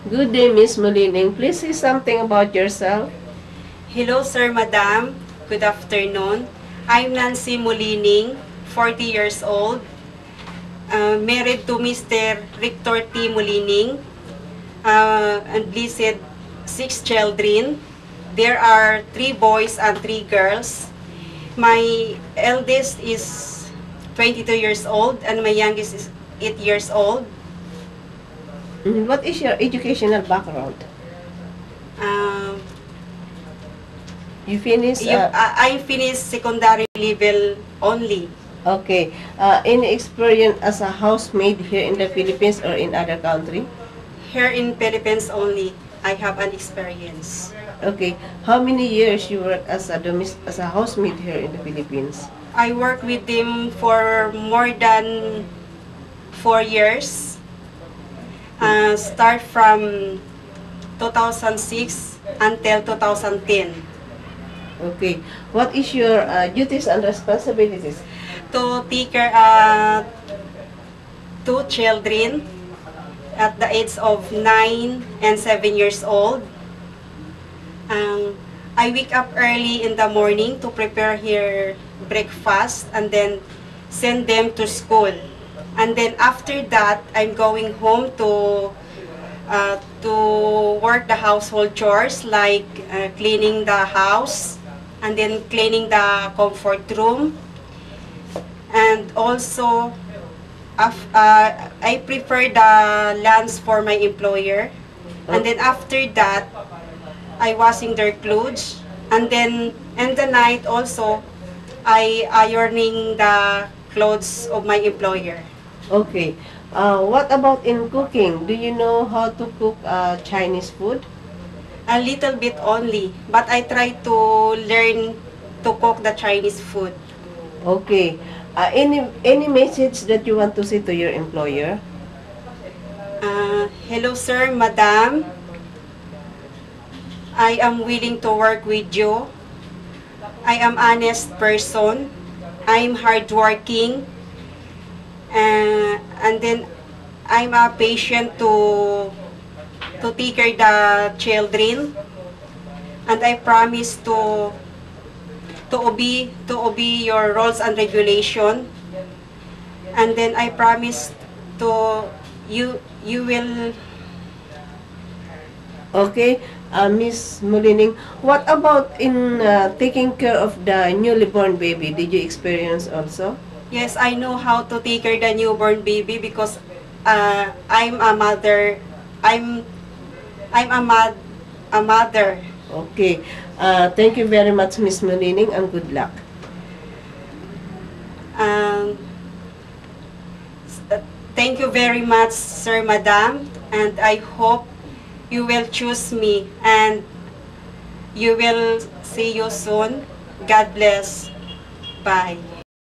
Good day, Miss Molining. Please say something about yourself. Hello, Sir, Madam. Good afternoon. I'm Nancy Molining, 40 years old, married to Mr. Victor T. Molining, and blessed 6 children. There are 3 boys and 3 girls. My eldest is 22 years old and my youngest is 8 years old. What is your educational background? Um, You finished? I finished secondary level only. Okay. Any experience as a housemaid here in the Philippines or in other country? Here in Philippines only, I have an experience. Okay. How many years you work as a housemaid here in the Philippines? I work with them for more than 4 years. Start from 2006 until 2010. Okay. What is your duties and responsibilities? To take care 2 children at the age of 9 and 7 years old. I wake up early in the morning to prepare her breakfast and then send them to school. And then after that, I'm going home to work the household chores like cleaning the house and then cleaning the comfort room. And also, I prepare the lunch for my employer. And then after that, I washing their clothes. And then in the night also, I ironing the clothes of my employer. Okay. What about in cooking? Do you know how to cook Chinese food? A little bit only, but I try to learn to cook the Chinese food. Okay. Any message that you want to say to your employer? Hello, sir, madam. I am willing to work with you. I am honest person. I'm hardworking. And then I'm a patient to take care the children. And I promise to obey your rules and regulation. And then I promise to you will. Okay, Miss Molining, what about in taking care of the newly born baby? Did you experience also? Yes, I know how to take care the newborn baby because I'm a mother. I'm a mother. Okay. Thank you very much, Miss Molining, and good luck. Um, Thank you very much, Sir, Madam, and I hope you will choose me and you will see you soon. God bless. Bye.